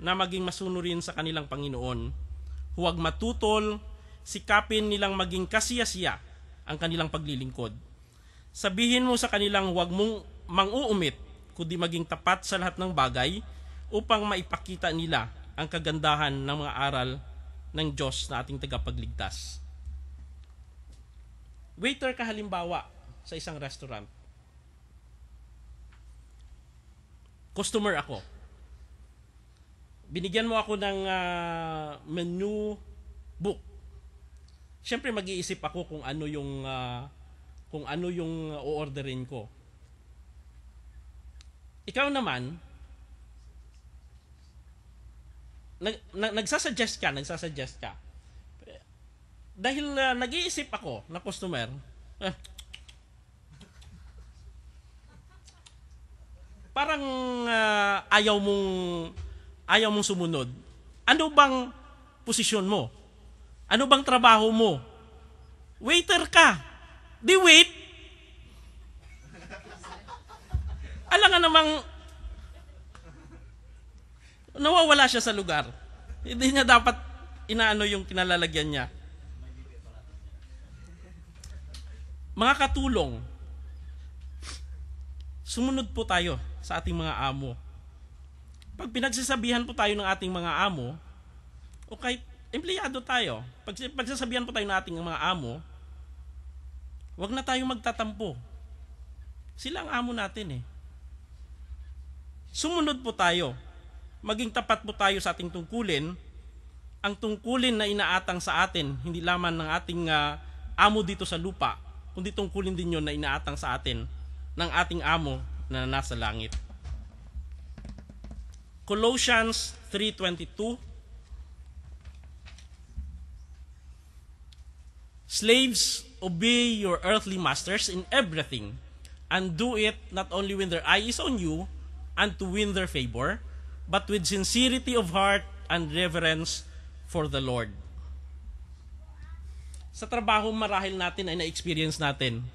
na maging masunurin sa kanilang Panginoon. Huwag matutol, sikapin nilang maging kasiyasiya ang kanilang paglilingkod. Sabihin mo sa kanilang huwag mong mang-uumit, kundi maging tapat sa lahat ng bagay upang maipakita nila ang kagandahan ng mga aral ng Diyos na ating tagapagligtas. Waiter ka halimbawa sa isang restaurant. Customer ako. Binigyan mo ako ng menu book. Siyempre mag-iisip ako kung ano yung o-orderin ko. Ikaw naman, nagsasuggest ka. Dahil nag-iisip ako na customer, parang ayaw mong sumunod. Ano bang posisyon mo? Ano bang trabaho mo? Waiter ka. Di wait. Alam nga namang nawawala siya sa lugar. Hindi niya dapat inaano yung kinalalagyan niya. Mga katulong, sumunod po tayo sa ating mga amo. Pag pinagsasabihan po tayo ng ating mga amo, o kahit empleyado tayo, pag pagsasabihan po tayo ng ating mga amo, huwag na tayong magtatampo. Sila ang amo natin eh. Sumunod po tayo. Maging tapat po tayo sa ating tungkulin. Ang tungkulin na inaatang sa atin, hindi lamang ng ating amo dito sa lupa, kundi tungkulin din yun na inaatang sa atin ng ating amo na nasa langit. Colossians 3:22. Slaves, obey your earthly masters in everything, and do it not only when their eye is on you and to win their favor, but with sincerity of heart and reverence for the Lord. Sa trabaho marahil natin ay na-experience natin.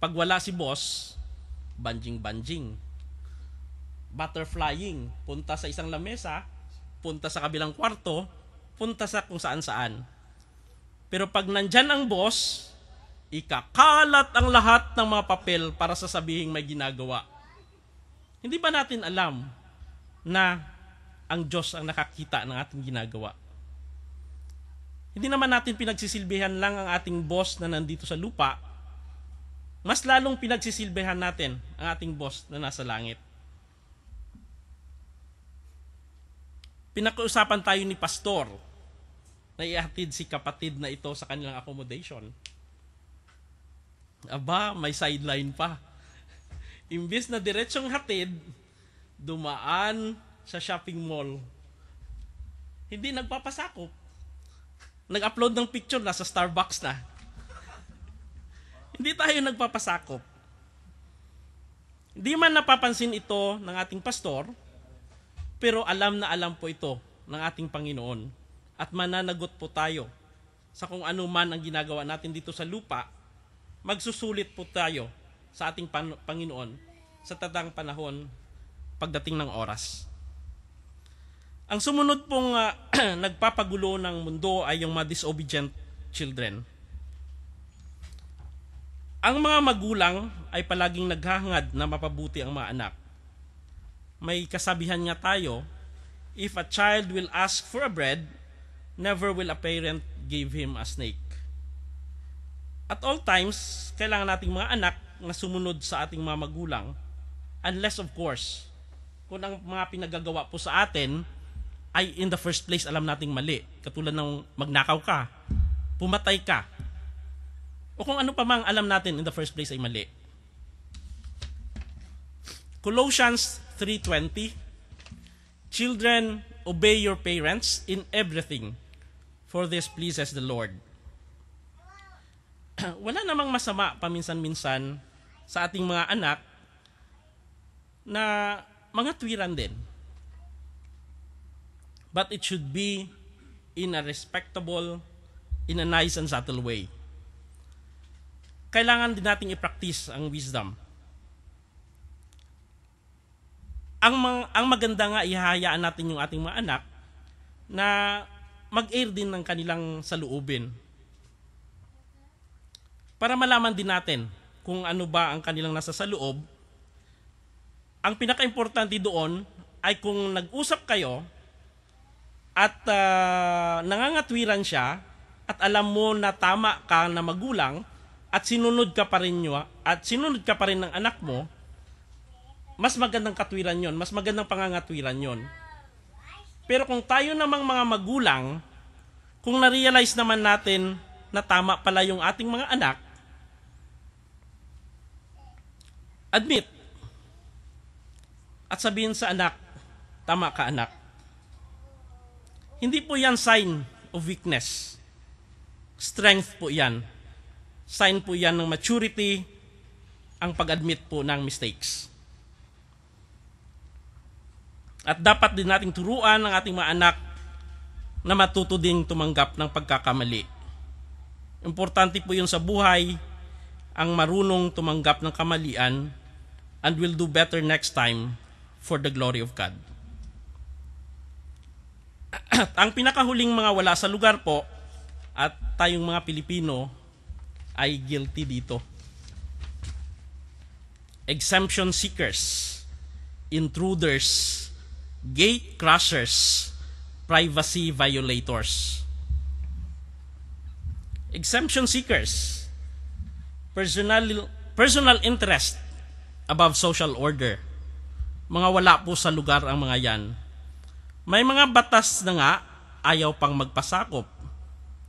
Pag wala si boss, banjing-banjing. Butterflying, punta sa isang lamesa, punta sa kabilang kwarto, punta sa kung saan-saan. Pero pag nandyan ang boss, ikakalat ang lahat ng mga papel para sasabihin may ginagawa. Hindi ba natin alam na ang Diyos ang nakakita ng ating ginagawa? Hindi naman natin pinagsisilbihan lang ang ating boss na nandito sa lupa, mas lalong pinagsisilbihan natin ang ating boss na nasa langit. Pinag-uusapan tayo ni pastor na ihatid si kapatid na ito sa kanilang accommodation. Aba, may sideline pa. Imbis na diretsong hatid, dumaan sa shopping mall. Hindi nagpapasakop. Nag-upload ng picture, nasa Starbucks na. Hindi tayo nagpapasakop. Hindi man napapansin ito ng ating pastor, pero alam na alam po ito ng ating Panginoon. At mananagot po tayo sa kung ano man ang ginagawa natin dito sa lupa, magsusulit po tayo sa ating Panginoon sa tatang panahon pagdating ng oras. Ang sumunod pong nagpapagulo ng mundo ay yung mga disobedient children. Ang mga magulang ay palaging naghahangad na mapabuti ang mga anak. May kasabihan nga tayo, if a child will ask for a bread, never will a parent give him a snake. At all times, kailangan nating mga anak na sumunod sa ating mga magulang, unless of course, kung ang mga pinagagawa po sa atin ay in the first place alam nating mali. Katulad ng magnakaw ka, pumatay ka, o kung ano pa mang alam natin in the first place ay mali. Colossians 3:20, children, obey your parents in everything, for this pleases the Lord. Wala namang masama paminsan-minsan sa ating mga anak na mga tuwiran din. But it should be in a respectable, in a nice and subtle way. Kailangan din nating i-practice ang wisdom. ang maganda nga ihahayaan natin yung ating mga anak na mag-air din ng kanilang saloobin. Para malaman din natin kung ano ba ang kanilang nasa sa loob. Ang pinaka-importante doon ay kung nag-usap kayo at nangangatwiran siya at alam mo na tama ka na magulang at sinunod ka pa rin ng anak mo, mas magandang katwiran yon, mas magandang pangangatwiran yon. Pero kung tayo namang mga magulang, kung na-realize naman natin na tama pala yung ating mga anak, admit at sabihin sa anak, tama ka anak. Hindi po yan sign of weakness. Strength po yan. Sign po yan ng maturity, ang pag-admit po ng mistakes. At dapat din nating turuan ang ating mga anak na matuto ding tumanggap ng pagkakamali. Importante po yun sa buhay, ang marunong tumanggap ng kamalian and will do better next time for the glory of God. At ang pinakahuling mga wala sa lugar po, at tayong mga Pilipino ay guilty dito. Exemption seekers, intruders, gate crushers, privacy violators. Exemption seekers, personal interest above social order. Mga wala po sa lugar ang mga yan. May mga batas na nga ayaw pang magpasakop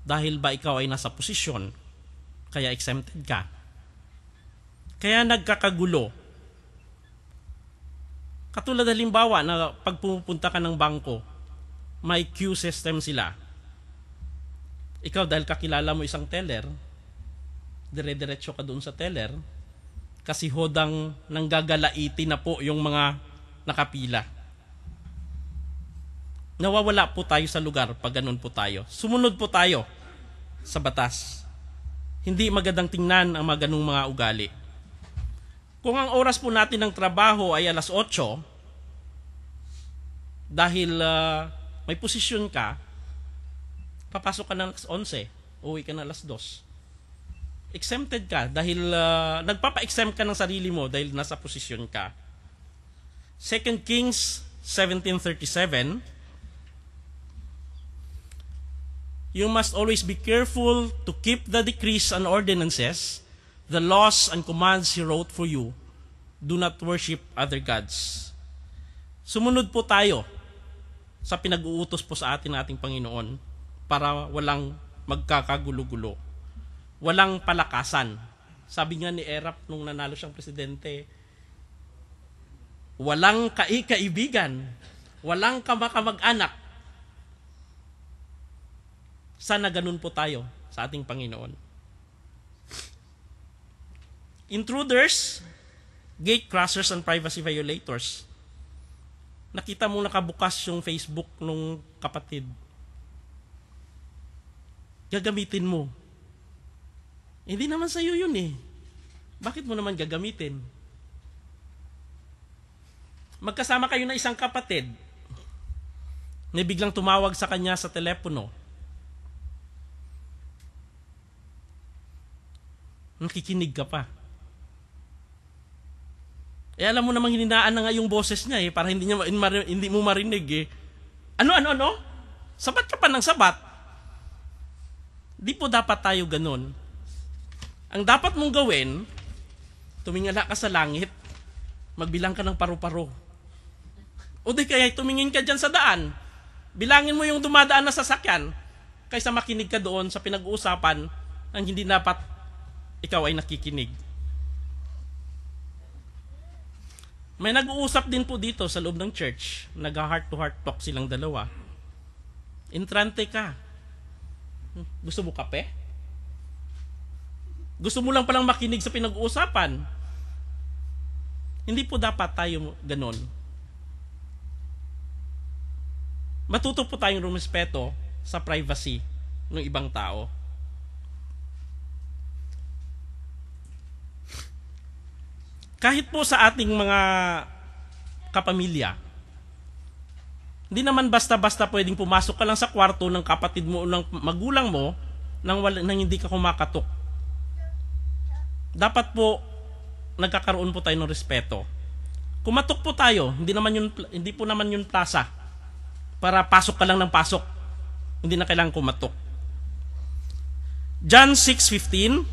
dahil ba ikaw ay nasa posisyon, kaya exempted ka. Kaya nagkakagulo. Katulad halimbawa na pag pumupunta ka ng bangko, may queue system sila. Ikaw dahil kakilala mo isang teller, dire-diretso ka doon sa teller, kasi hodang nanggagalaiti na po yung mga nakapila. Nawawala po tayo sa lugar pag ganun po tayo. Sumunod po tayo sa batas. Hindi magandang tingnan ang mga ganung mga ugali. Kung ang oras po natin ng trabaho ay alas 8, dahil may posisyon ka, papasok ka ng alas 11, uwi ka ng alas 2. Exempted ka dahil nagpapa-exempt ka ng sarili mo dahil nasa posisyon ka. 2 Kings 17:37, you must always be careful to keep the decrees and ordinances, the laws and commands He wrote for you. Do not worship other gods. Sumunod po tayo sa pinag-uutos po sa atin ng ating Panginoon para walang magkakagulo-gulo. Walang palakasan. Sabi nga ni Erap nung nanalo siyang presidente, walang kaibigan, walang kamag-anak. Sana ganun po tayo sa ating Panginoon. Intruders, gate crossers, and privacy violators. Nakita mo nakabukas yung Facebook nung kapatid. Gagamitin mo. Hindi naman sa'yo yun eh. Bakit mo naman gagamitin? Magkasama kayo na isang kapatid na biglang tumawag sa kanya sa telepono. Nakikinig ka pa. Alam mo namang hininaan na nga yung boses niya para hindi mo marinig eh. Ano? Sabat ka pa ng sabat. Di po dapat tayo ganun. Ang dapat mong gawin, tumingala ka sa langit, magbilang ka ng paru-paro. O di kaya tumingin ka dyan sa daan, bilangin mo yung dumadaan na sasakyan, kaysa makinig ka doon sa pinag-uusapan ang hindi dapat ikaw ay nakikinig. May nag-uusap din po dito sa loob ng church, nag-heart-to-heart talk silang dalawa. Entrante ka. Gusto mo kape? Gusto mo lang palang makinig sa pinag-uusapan. Hindi po dapat tayo ganon. Matuto po tayong rumespeto sa privacy ng ibang tao. Kahit po sa ating mga kapamilya. Hindi naman basta-basta pwedeng pumasok ka lang sa kwarto ng kapatid mo o ng magulang mo nang hindi ka kumakatok. Dapat po nagkakaroon po tayo ng respeto. Kumatok po tayo, hindi po naman yun plaza para pasok ka lang ng pasok. Hindi na kailangan kumatok. John 6:15,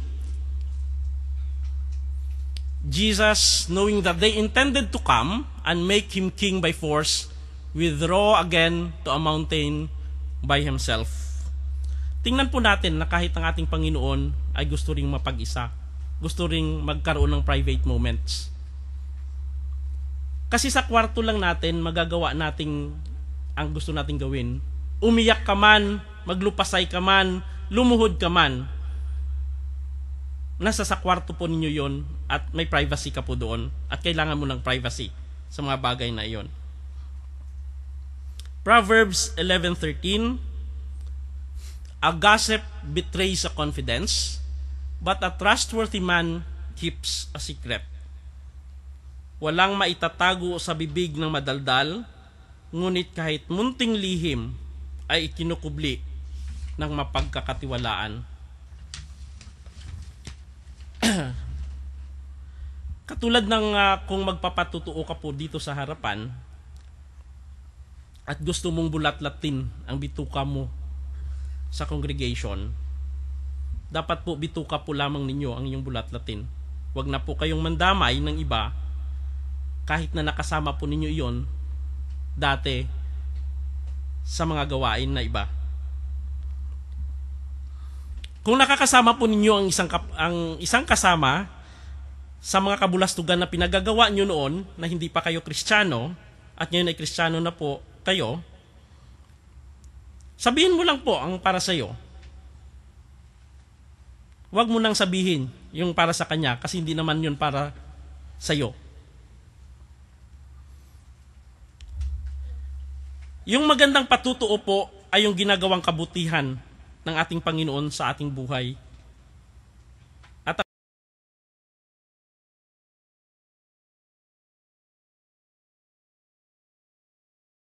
Jesus, knowing that they intended to come and make him king by force, withdraw again to a mountain by himself. Tingnan po natin na kahit ang ating Panginoon ay gusto ring mapag-isa. Gusto ring magkaroon ng private moments. Kasi sa kwarto lang natin, magagawa nating ang gusto nating gawin. Umiyak ka man, maglupasay ka man, lumuhod ka man. Nasa sa kwarto po ninyo yon at may privacy ka po doon at kailangan mo ng privacy sa mga bagay na iyon. Proverbs 11:13, a gossip betrays a confidence, but a trustworthy man keeps a secret. Walang maitatago sa bibig ng madaldal, ngunit kahit munting lihim ay ikinukubli ng mapagkakatiwalaan. Katulad ng kung magpapatutuo ka po dito sa harapan at gusto mong bulat-latin ang bituka mo sa congregation, dapat po bituka po lamang ninyo ang inyong bulat-latin. Huwag na po kayong mandamay ng iba kahit na nakasama po ninyo iyon dati sa mga gawain na iba. Kung nakakasama po ninyo ang isang kasama sa mga kabulastugan na pinagagawa nyo noon na hindi pa kayo Kristiyano at ngayon ay Kristiyano na po kayo, sabihin mo lang po ang para sa iyo. Huwag mo nang sabihin yung para sa kanya kasi hindi naman yun para sa iyo. Yung magandang patutuo po ay yung ginagawang kabutihan ng ating Panginoon sa ating buhay